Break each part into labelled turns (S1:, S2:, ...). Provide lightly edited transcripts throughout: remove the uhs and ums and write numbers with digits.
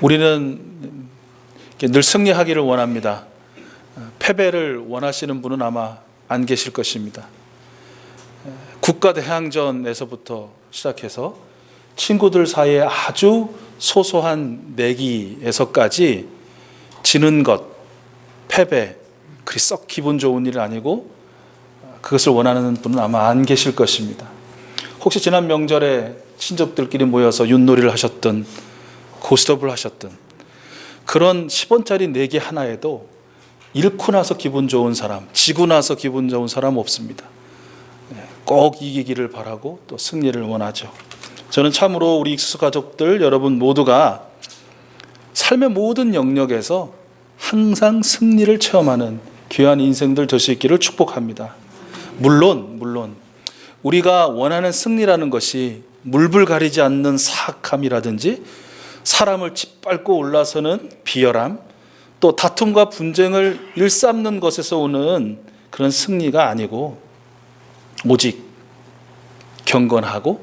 S1: 우리는 늘 승리하기를 원합니다. 패배를 원하시는 분은 아마 안 계실 것입니다. 국가대항전에서부터 시작해서 친구들 사이에 아주 소소한 내기에서까지 지는 것, 패배, 그리 썩 기분 좋은 일은 아니고 그것을 원하는 분은 아마 안 계실 것입니다. 혹시 지난 명절에 친족들끼리 모여서 윷놀이를 하셨든 고스톱을 하셨든 그런 10원짜리 내기 하나에도 잃고 나서 기분 좋은 사람, 지고 나서 기분 좋은 사람 없습니다. 꼭 이기기를 바라고 또 승리를 원하죠. 저는 참으로 우리 익수 가족들 여러분 모두가 삶의 모든 영역에서 항상 승리를 체험하는 귀한 인생들 될 수 있기를 축복합니다. 물론 우리가 원하는 승리라는 것이 물불 가리지 않는 사악함이라든지 사람을 짓밟고 올라서는 비열함, 또 다툼과 분쟁을 일삼는 것에서 오는 그런 승리가 아니고 오직 경건하고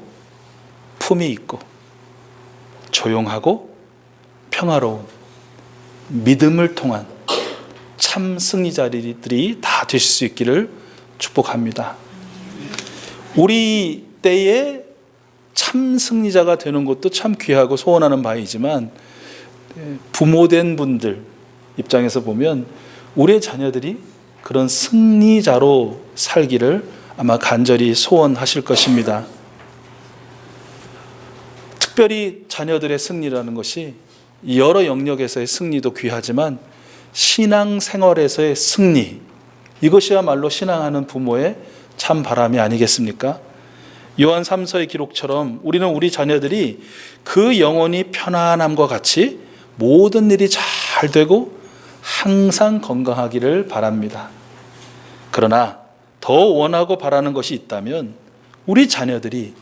S1: 품위 있고 조용하고 평화로운 믿음을 통한 참 승리자들이 다 되실 수 있기를 축복합니다. 우리 때에 참 승리자가 되는 것도 참 귀하고 소원하는 바이지만 부모된 분들 입장에서 보면 우리의 자녀들이 그런 승리자로 살기를 아마 간절히 소원하실 것입니다. 특별히 자녀들의 승리라는 것이 여러 영역에서의 승리도 귀하지만 신앙생활에서의 승리, 이것이야말로 신앙하는 부모의 참 바람이 아니겠습니까? 요한 3서의 기록처럼 우리는 우리 자녀들이 그 영혼이 편안함과 같이 모든 일이 잘 되고 항상 건강하기를 바랍니다. 그러나 더 원하고 바라는 것이 있다면 우리 자녀들이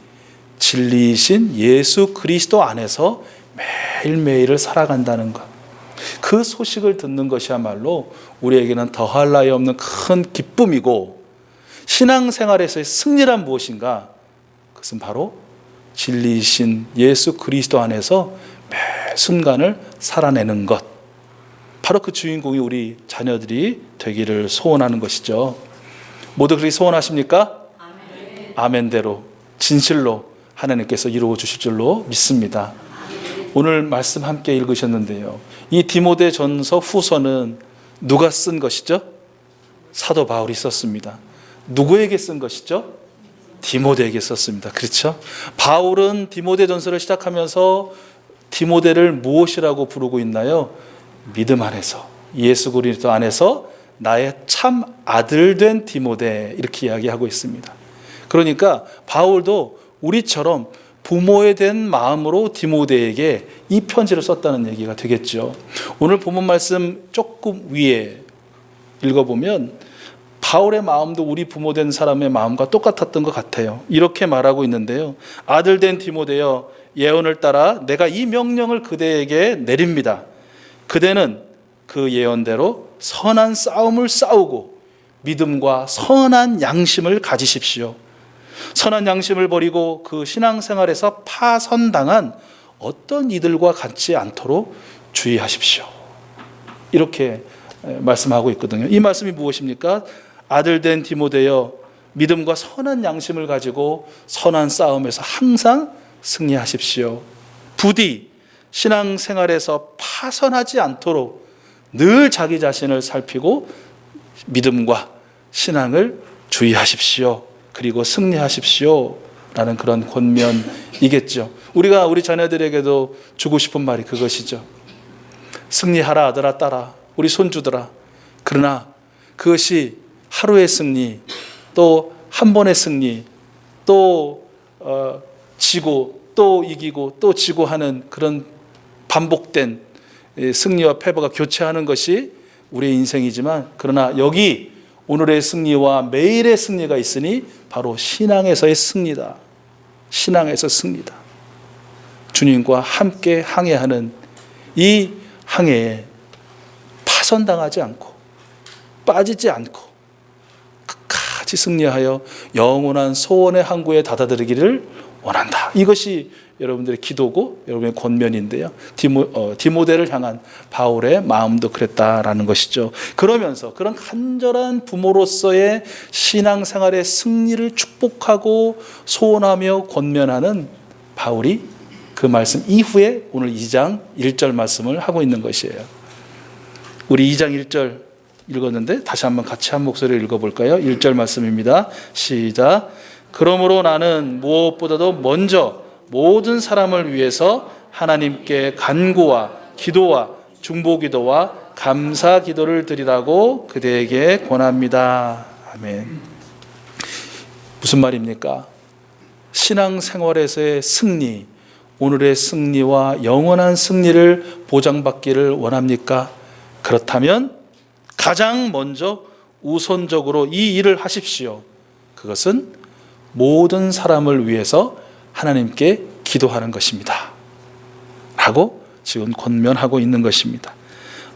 S1: 진리이신 예수 그리스도 안에서 매일매일을 살아간다는 것, 그 소식을 듣는 것이야말로 우리에게는 더할 나위 없는 큰 기쁨이고, 신앙생활에서의 승리란 무엇인가? 그것은 바로 진리이신 예수 그리스도 안에서 매 순간을 살아내는 것, 바로 그 주인공이 우리 자녀들이 되기를 소원하는 것이죠. 모두 그렇게 소원하십니까? 아멘. 아멘대로 진실로 하나님께서 이루어 주실 줄로 믿습니다. 오늘 말씀 함께 읽으셨는데요, 이 디모데 전서 후서는 누가 쓴 것이죠? 사도 바울이 썼습니다. 누구에게 쓴 것이죠? 디모데에게 썼습니다. 그렇죠? 바울은 디모데 전서를 시작하면서 디모데를 무엇이라고 부르고 있나요? 믿음 안에서, 예수 그리스도 안에서 나의 참 아들 된 디모데, 이렇게 이야기하고 있습니다. 그러니까 바울도 우리처럼 부모에 된 마음으로 디모데에게 이 편지를 썼다는 얘기가 되겠죠. 오늘 본문 말씀 조금 위에 읽어보면 바울의 마음도 우리 부모 된 사람의 마음과 똑같았던 것 같아요. 이렇게 말하고 있는데요, 아들 된 디모데여, 예언을 따라 내가 이 명령을 그대에게 내립니다. 그대는 그 예언대로 선한 싸움을 싸우고 믿음과 선한 양심을 가지십시오. 선한 양심을 버리고 그 신앙생활에서 파선당한 어떤 이들과 같지 않도록 주의하십시오. 이렇게 말씀하고 있거든요. 이 말씀이 무엇입니까? 아들 된 디모데여, 믿음과 선한 양심을 가지고 선한 싸움에서 항상 승리하십시오. 부디 신앙생활에서 파선하지 않도록 늘 자기 자신을 살피고 믿음과 신앙을 주의하십시오. 그리고 승리하십시오. 라는 그런 권면이겠죠. 우리가 우리 자녀들에게도 주고 싶은 말이 그것이죠. 승리하라 아들아 딸아, 우리 손주들아. 그러나 그것이 하루의 승리, 또 한 번의 승리, 또 지고 또 이기고 또 지고 하는 그런 반복된 승리와 패배가 교체하는 것이 우리의 인생이지만, 그러나 여기 오늘의 승리와 매일의 승리가 있으니 바로 신앙에서의 승리다. 신앙에서 승리다. 주님과 함께 항해하는 이 항해에 파선당하지 않고 빠지지 않고 끝까지 승리하여 영원한 소원의 항구에 다다르기를 원한다. 이것이 여러분들의 기도고 여러분의 권면인데요. 디모데를 향한 바울의 마음도 그랬다라는 것이죠. 그러면서 그런 간절한 부모로서의 신앙생활의 승리를 축복하고 소원하며 권면하는 바울이 그 말씀 이후에 오늘 2장 1절 말씀을 하고 있는 것이에요. 우리 2장 1절 읽었는데 다시 한번 같이 한 목소리로 읽어볼까요? 1절 말씀입니다. 시작. 그러므로 나는 무엇보다도 먼저 모든 사람을 위해서 하나님께 간구와 기도와 중보기도와 감사기도를 드리라고 그대에게 권합니다. 아멘. 무슨 말입니까? 신앙생활에서의 승리, 오늘의 승리와 영원한 승리를 보장받기를 원합니까? 그렇다면 가장 먼저 우선적으로 이 일을 하십시오. 그것은 모든 사람을 위해서 하나님께 기도하는 것입니다. 라고 지금 권면하고 있는 것입니다.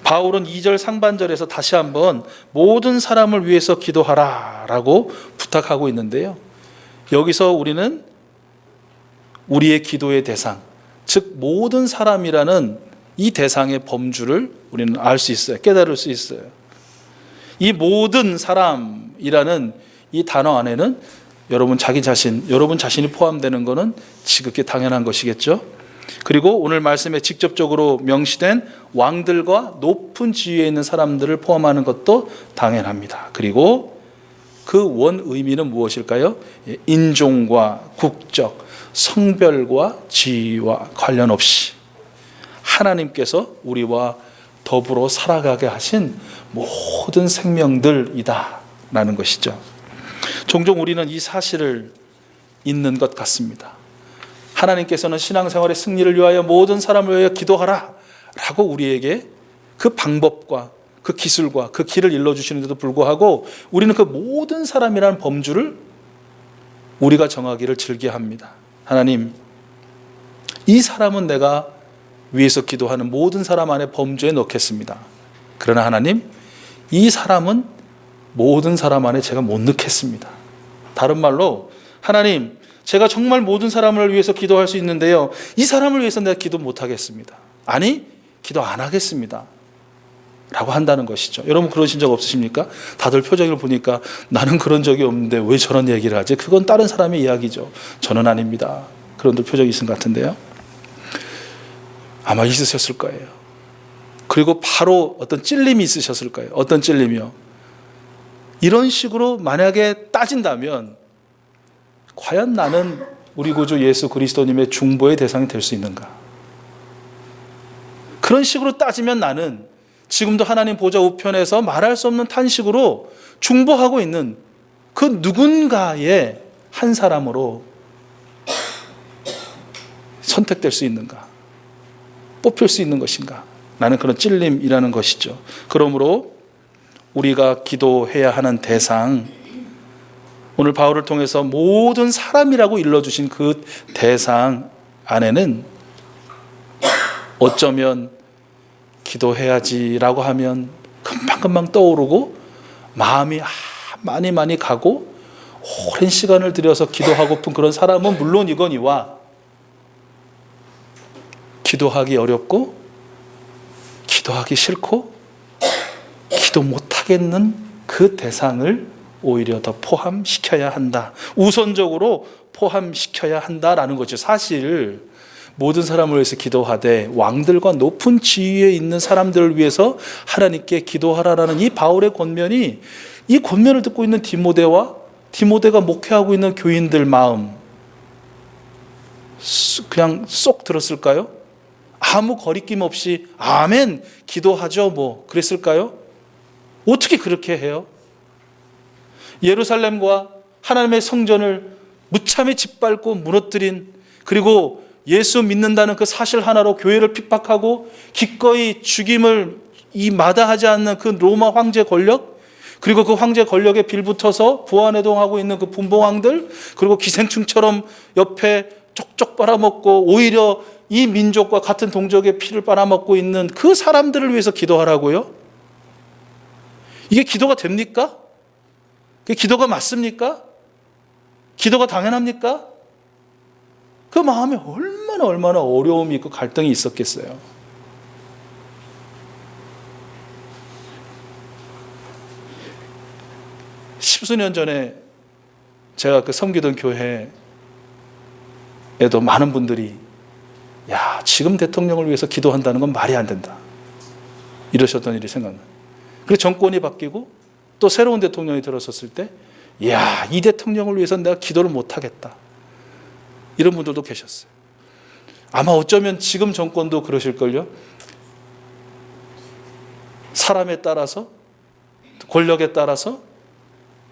S1: 바울은 2절 상반절에서 다시 한번 모든 사람을 위해서 기도하라 라고 부탁하고 있는데요. 여기서 우리는 우리의 기도의 대상, 즉 모든 사람이라는 이 대상의 범주를 우리는 알 수 있어요. 깨달을 수 있어요. 이 모든 사람이라는 이 단어 안에는 여러분 자신이 포함되는 것은 지극히 당연한 것이겠죠. 그리고 오늘 말씀에 직접적으로 명시된 왕들과 높은 지위에 있는 사람들을 포함하는 것도 당연합니다. 그리고 그 원 의미는 무엇일까요? 인종과 국적, 성별과 지위와 관련 없이 하나님께서 우리와 더불어 살아가게 하신 모든 생명들이다 라는 것이죠. 종종 우리는 이 사실을 잊는 것 같습니다. 하나님께서는 신앙생활의 승리를 위하여 모든 사람을 위하여 기도하라 라고 우리에게 그 방법과 그 기술과 그 길을 일러주시는데도 불구하고 우리는 그 모든 사람이라는 범주를 우리가 정하기를 즐겨합니다. 하나님, 이 사람은 내가 위해서 기도하는 모든 사람 안에 범주에 넣겠습니다. 그러나 하나님, 이 사람은 모든 사람 안에 제가 못 넣겠습니다. 다른 말로 하나님, 제가 정말 모든 사람을 위해서 기도할 수 있는데요, 이 사람을 위해서 내가 기도 못 하겠습니다. 아니, 기도 안 하겠습니다 라고 한다는 것이죠. 여러분 그러신 적 없으십니까? 다들 표정을 보니까 나는 그런 적이 없는데 왜 저런 얘기를 하지? 그건 다른 사람의 이야기죠. 저는 아닙니다. 그런 표정이 있은 것 같은데요. 아마 있으셨을 거예요. 그리고 바로 어떤 찔림이 있으셨을 거예요. 어떤 찔림이요? 이런 식으로 만약에 따진다면 과연 나는 우리 구주 예수 그리스도님의 중보의 대상이 될 수 있는가? 그런 식으로 따지면 나는 지금도 하나님 보좌 우편에서 말할 수 없는 탄식으로 중보하고 있는 그 누군가의 한 사람으로 선택될 수 있는가? 뽑힐 수 있는 것인가? 라는 그런 찔림이라는 것이죠. 그러므로 우리가 기도해야 하는 대상, 오늘 바울을 통해서 모든 사람이라고 일러주신 그 대상 안에는 어쩌면 기도해야지라고 하면 금방금방 떠오르고 마음이 많이 가고 오랜 시간을 들여서 기도하고픈 그런 사람은 물론이거니와 기도하기 어렵고 기도하기 싫고 기도 못하겠는 그 대상을 오히려 더 포함시켜야 한다. 우선적으로 포함시켜야 한다라는 거죠. 사실 모든 사람을 위해서 기도하되 왕들과 높은 지위에 있는 사람들을 위해서 하나님께 기도하라라는 이 바울의 권면이, 이 권면을 듣고 있는 디모데가 목회하고 있는 교인들 마음 그냥 쏙 들었을까요? 아무 거리낌 없이 아멘 기도하죠 뭐 그랬을까요? 어떻게 그렇게 해요? 예루살렘과 하나님의 성전을 무참히 짓밟고 무너뜨린, 그리고 예수 믿는다는 그 사실 하나로 교회를 핍박하고 기꺼이 죽임을 마다하지 않는 그 로마 황제 권력, 그리고 그 황제 권력에 빌붙어서 부안해동하고 있는 그 분봉왕들, 그리고 기생충처럼 옆에 쪽쪽 빨아먹고 오히려 이 민족과 같은 동족의 피를 빨아먹고 있는 그 사람들을 위해서 기도하라고요? 이게 기도가 됩니까? 이게 기도가 맞습니까? 기도가 당연합니까? 그 마음에 얼마나 어려움이 있고 갈등이 있었겠어요. 십수년 전에 제가 그 섬기던 교회에도 많은 분들이 야, 지금 대통령을 위해서 기도한다는 건 말이 안 된다, 이러셨던 일이 생각나요. 그리고 정권이 바뀌고 또 새로운 대통령이 들어섰을 때 야, 이 대통령을 위해서 내가 기도를 못하겠다, 이런 분들도 계셨어요. 아마 어쩌면 지금 정권도 그러실걸요. 사람에 따라서, 권력에 따라서,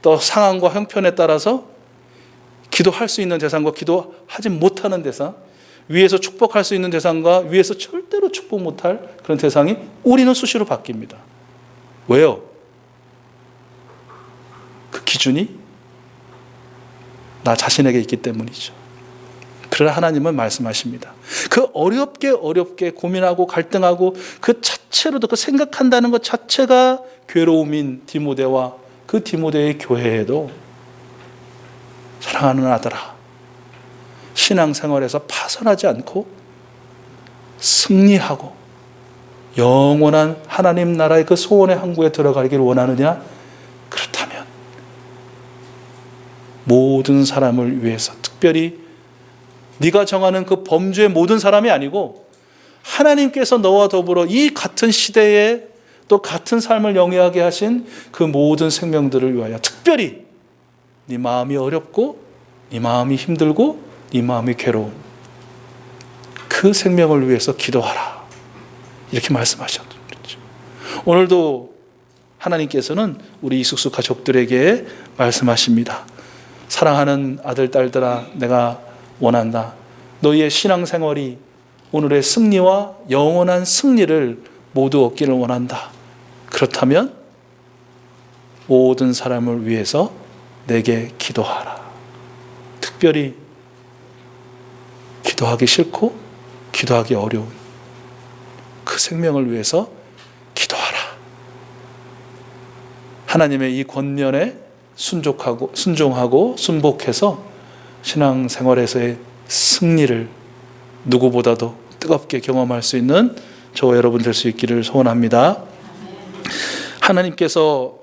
S1: 또 상황과 형편에 따라서 기도할 수 있는 대상과 기도하지 못하는 대상, 위에서 축복할 수 있는 대상과 위에서 절대로 축복 못할 그런 대상이 우리는 수시로 바뀝니다. 왜요? 그 기준이 나 자신에게 있기 때문이죠. 그러나 하나님은 말씀하십니다. 그 어렵게 고민하고 갈등하고 그 자체로도, 그 생각한다는 것 자체가 괴로움인 디모데와 그 디모데의 교회에도 사랑하는 아들아, 신앙생활에서 파선하지 않고 승리하고 영원한 하나님 나라의 그 소원의 항구에 들어가기를 원하느냐? 그렇다면 모든 사람을 위해서, 특별히 네가 정하는 그 범주의 모든 사람이 아니고 하나님께서 너와 더불어 이 같은 시대에 또 같은 삶을 영위하게 하신 그 모든 생명들을 위하여, 특별히 네 마음이 어렵고 네 마음이 힘들고 네 마음이 괴로운 그 생명을 위해서 기도하라, 이렇게 말씀하셨죠. 오늘도 하나님께서는 우리 이숙수 가족들에게 말씀하십니다. 사랑하는 아들, 딸들아, 내가 원한다. 너희의 신앙생활이 오늘의 승리와 영원한 승리를 모두 얻기를 원한다. 그렇다면 모든 사람을 위해서 내게 기도하라. 특별히 기도하기 싫고 기도하기 어려운 그 생명을 위해서 기도하라. 하나님의 이 권면에 순종하고 순복해서 신앙생활에서의 승리를 누구보다도 뜨겁게 경험할 수 있는 저와 여러분 될 수 있기를 소원합니다. 하나님께서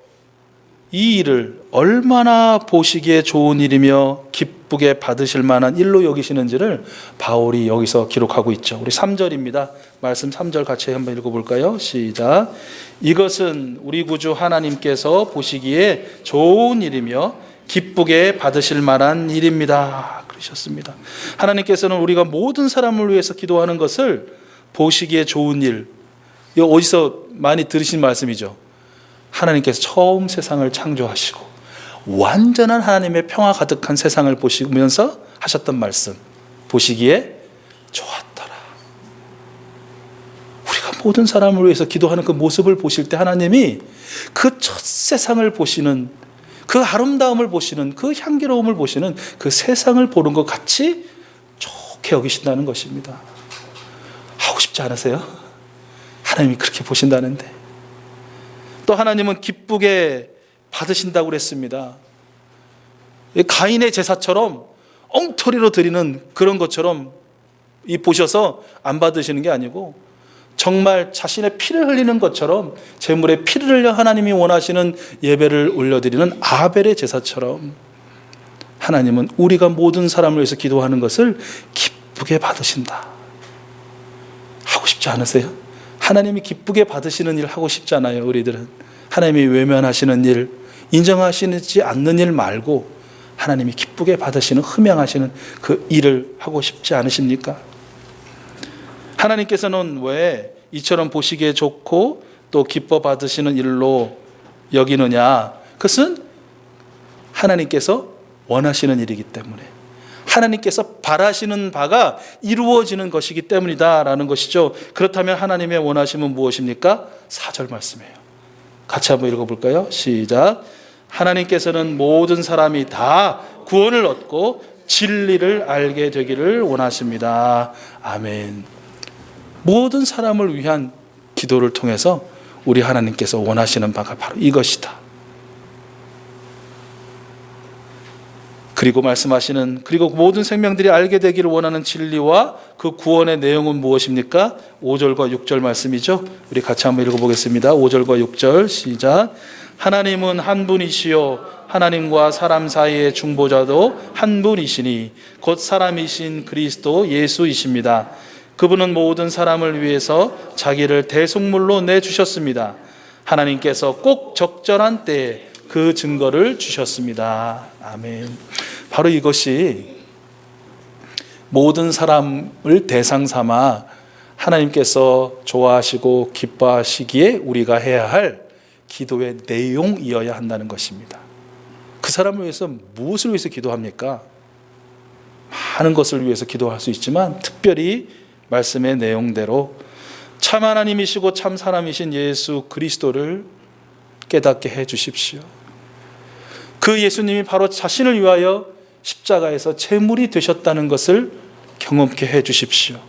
S1: 이 일을 얼마나 보시기에 좋은 일이며 기쁘게 받으실 만한 일로 여기시는지를 바울이 여기서 기록하고 있죠. 우리 3절입니다. 말씀 3절 같이 한번 읽어볼까요? 시작. 이것은 우리 구주 하나님께서 보시기에 좋은 일이며 기쁘게 받으실 만한 일입니다, 그러셨습니다. 하나님께서는 우리가 모든 사람을 위해서 기도하는 것을 보시기에 좋은 일, 이거 어디서 많이 들으신 말씀이죠. 하나님께서 처음 세상을 창조하시고 완전한 하나님의 평화 가득한 세상을 보시면서 하셨던 말씀, 보시기에 좋았더라. 우리가 모든 사람을 위해서 기도하는 그 모습을 보실 때 하나님이 그 첫 세상을 보시는, 그 아름다움을 보시는, 그 향기로움을 보시는 그 세상을 보는 것 같이 좋게 여기신다는 것입니다. 하고 싶지 않으세요? 하나님이 그렇게 보신다는데. 또 하나님은 기쁘게 받으신다고 그랬습니다. 가인의 제사처럼 엉터리로 드리는 그런 것처럼 보셔서 안 받으시는 게 아니고 정말 자신의 피를 흘리는 것처럼 제물에 피를 흘려 하나님이 원하시는 예배를 올려드리는 아벨의 제사처럼 하나님은 우리가 모든 사람을 위해서 기도하는 것을 기쁘게 받으신다. 하고 싶지 않으세요? 하나님이 기쁘게 받으시는 일 하고 싶잖아요. 우리들은 하나님이 외면하시는 일, 인정하시지 않는 일 말고 하나님이 기쁘게 받으시는, 흠양하시는 그 일을 하고 싶지 않으십니까? 하나님께서는 왜 이처럼 보시기에 좋고 또 기뻐 받으시는 일로 여기느냐? 그것은 하나님께서 원하시는 일이기 때문에, 하나님께서 바라시는 바가 이루어지는 것이기 때문이다라는 것이죠. 그렇다면 하나님의 원하심은 무엇입니까? 4절 말씀이에요. 같이 한번 읽어볼까요? 시작. 하나님께서는 모든 사람이 다 구원을 얻고 진리를 알게 되기를 원하십니다. 아멘. 모든 사람을 위한 기도를 통해서 우리 하나님께서 원하시는 바가 바로 이것이다. 그리고 말씀하시는, 그리고 모든 생명들이 알게 되기를 원하는 진리와 그 구원의 내용은 무엇입니까? 5절과 6절 말씀이죠. 우리 같이 한번 읽어보겠습니다. 5절과 6절 시작. 하나님은 한 분이시요 하나님과 사람 사이의 중보자도 한 분이시니 곧 사람이신 그리스도 예수이십니다. 그분은 모든 사람을 위해서 자기를 대속물로 내주셨습니다. 하나님께서 꼭 적절한 때에 그 증거를 주셨습니다. 아멘. 바로 이것이 모든 사람을 대상 삼아 하나님께서 좋아하시고 기뻐하시기에 우리가 해야 할 기도의 내용이어야 한다는 것입니다. 그 사람을 위해서 무엇을 위해서 기도합니까? 많은 것을 위해서 기도할 수 있지만 특별히 말씀의 내용대로 참 하나님이시고 참 사람이신 예수 그리스도를 깨닫게 해 주십시오. 그 예수님이 바로 자신을 위하여 십자가에서 제물이 되셨다는 것을 경험케 해 주십시오.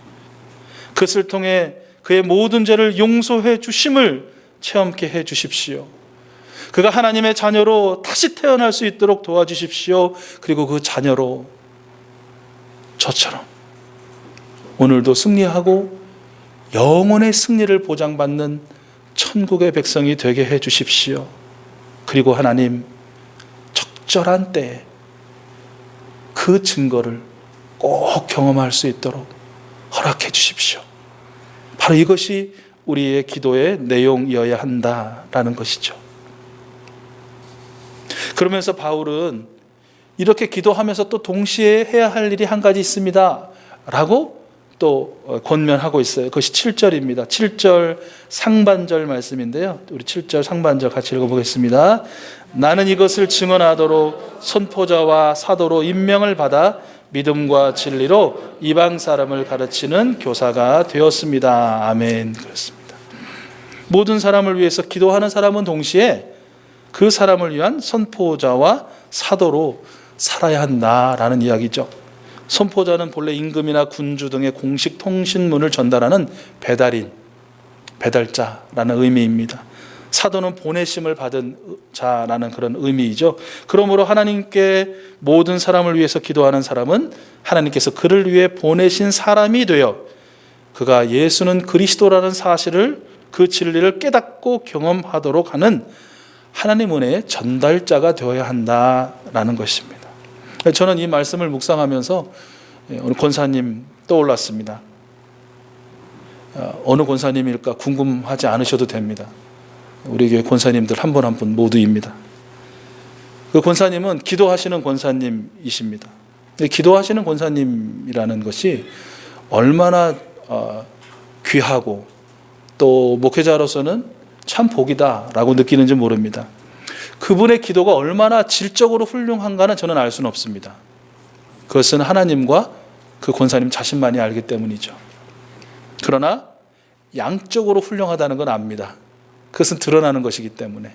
S1: 그것을 통해 그의 모든 죄를 용서해 주심을 체험케 해 주십시오. 그가 하나님의 자녀로 다시 태어날 수 있도록 도와주십시오. 그리고 그 자녀로 저처럼 오늘도 승리하고 영원의 승리를 보장받는 천국의 백성이 되게 해 주십시오. 그리고 하나님, 적절한 때에 그 증거를 꼭 경험할 수 있도록 허락해 주십시오. 바로 이것이 우리의 기도의 내용이어야 한다라는 것이죠. 그러면서 바울은 이렇게 기도하면서 또 동시에 해야 할 일이 한 가지 있습니다 라고 또 권면하고 있어요. 그것이 7절입니다. 7절 상반절 말씀인데요. 우리 7절 상반절 같이 읽어보겠습니다. 나는 이것을 증언하도록 선포자와 사도로 임명을 받아 믿음과 진리로 이방 사람을 가르치는 교사가 되었습니다. 아멘. 그렇습니다. 모든 사람을 위해서 기도하는 사람은 동시에 그 사람을 위한 선포자와 사도로 살아야 한다라는 이야기죠. 선포자는 본래 임금이나 군주 등의 공식 통신문을 전달하는 배달인, 배달자라는 의미입니다. 사도는 보내심을 받은 자라는 그런 의미이죠. 그러므로 하나님께 모든 사람을 위해서 기도하는 사람은 하나님께서 그를 위해 보내신 사람이 되어 그가 예수는 그리스도라는 사실을, 그 진리를 깨닫고 경험하도록 하는 하나님 은혜의 전달자가 되어야 한다라는 것입니다. 저는 이 말씀을 묵상하면서 오늘 권사님 떠올랐습니다. 어느 권사님일까 궁금하지 않으셔도 됩니다. 우리 교회 권사님들 한 분 한 분 모두입니다. 그 권사님은 기도하시는 권사님이십니다. 기도하시는 권사님이라는 것이 얼마나 귀하고 또 목회자로서는 참 복이다라고 느끼는지 모릅니다. 그분의 기도가 얼마나 질적으로 훌륭한가는 저는 알 수는 없습니다. 그것은 하나님과 그 권사님 자신만이 알기 때문이죠. 그러나 양적으로 훌륭하다는 건 압니다. 그것은 드러나는 것이기 때문에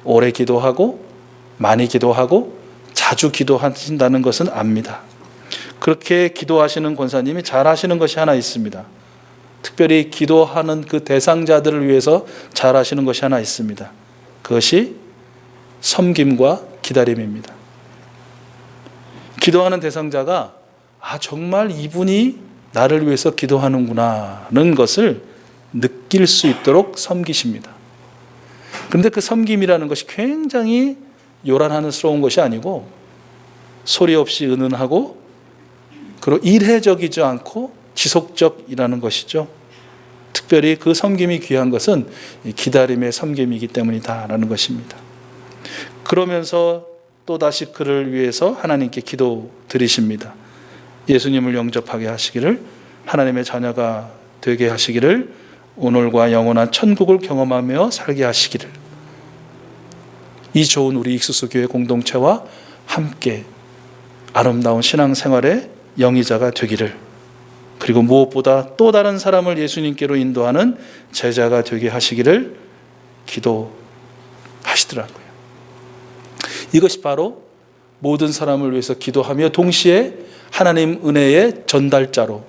S1: 오래 기도하고 많이 기도하고 자주 기도하신다는 것은 압니다. 그렇게 기도하시는 권사님이 잘하시는 것이 하나 있습니다. 특별히 기도하는 그 대상자들을 위해서 잘하시는 것이 하나 있습니다. 그것이 섬김과 기다림입니다. 기도하는 대상자가 정말 이분이 나를 위해서 기도하는구나는 것을 느낄 수 있도록 섬기십니다. 그런데 그 섬김이라는 것이 굉장히 요란스러운 것이 아니고 소리 없이 은은하고 그리고 일회적이지 않고 지속적이라는 것이죠. 특별히 그 섬김이 귀한 것은 기다림의 섬김이기 때문이다라는 것입니다. 그러면서 또다시 그를 위해서 하나님께 기도 드리십니다. 예수님을 영접하게 하시기를, 하나님의 자녀가 되게 하시기를, 오늘과 영원한 천국을 경험하며 살게 하시기를, 이 좋은 우리 익수수 교회 공동체와 함께 아름다운 신앙생활의 영위자가 되기를, 그리고 무엇보다 또 다른 사람을 예수님께로 인도하는 제자가 되게 하시기를 기도하시더라고요. 이것이 바로 모든 사람을 위해서 기도하며 동시에 하나님 은혜의 전달자로,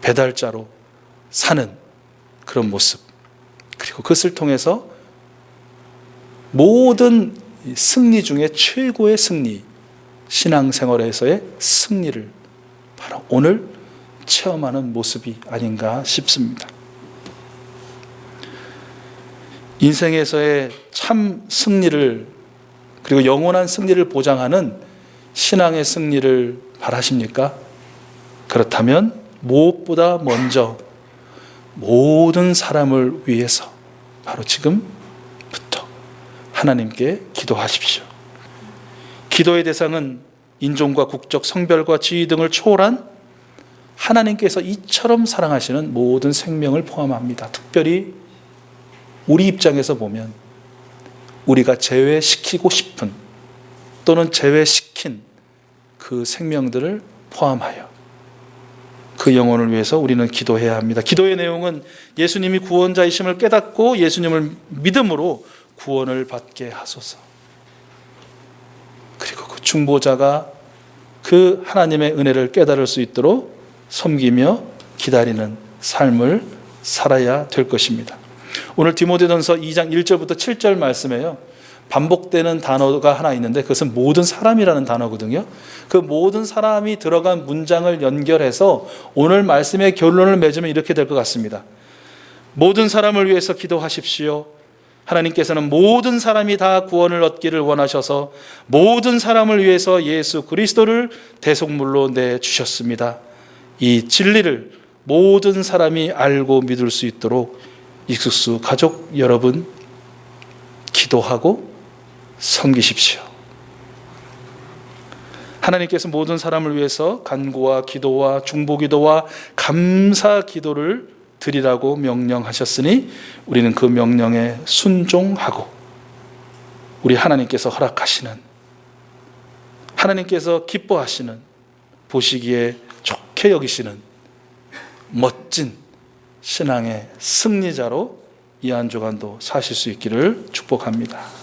S1: 배달자로 사는 그런 모습, 그리고 그것을 통해서 모든 승리 중에 최고의 승리, 신앙생활에서의 승리를 바로 오늘 체험하는 모습이 아닌가 싶습니다. 인생에서의 참 승리를, 그리고 영원한 승리를 보장하는 신앙의 승리를 바라십니까? 그렇다면 무엇보다 먼저 모든 사람을 위해서 바로 지금부터 하나님께 기도하십시오. 기도의 대상은 인종과 국적, 성별과 지위 등을 초월한 하나님께서 이처럼 사랑하시는 모든 생명을 포함합니다. 특별히 우리 입장에서 보면 우리가 제외시키고 싶은 또는 제외시킨 그 생명들을 포함하여 그 영혼을 위해서 우리는 기도해야 합니다. 기도의 내용은 예수님이 구원자이심을 깨닫고 예수님을 믿음으로 구원을 받게 하소서. 그리고 그 중보자가 그 하나님의 은혜를 깨달을 수 있도록 섬기며 기다리는 삶을 살아야 될 것입니다. 오늘 디모데전서 2장 1절부터 7절 말씀에요, 반복되는 단어가 하나 있는데 그것은 모든 사람이라는 단어거든요. 그 모든 사람이 들어간 문장을 연결해서 오늘 말씀의 결론을 맺으면 이렇게 될 것 같습니다. 모든 사람을 위해서 기도하십시오. 하나님께서는 모든 사람이 다 구원을 얻기를 원하셔서 모든 사람을 위해서 예수 그리스도를 대속물로 내주셨습니다. 이 진리를 모든 사람이 알고 믿을 수 있도록 익숙수 가족 여러분 기도하고 섬기십시오. 하나님께서 모든 사람을 위해서 간구와 기도와 중보기도와 감사기도를 드리라고 명령하셨으니 우리는 그 명령에 순종하고 우리 하나님께서 허락하시는, 하나님께서 기뻐하시는, 보시기에 좋게 여기시는 멋진 신앙의 승리자로 이 한 주간도 사실 수 있기를 축복합니다.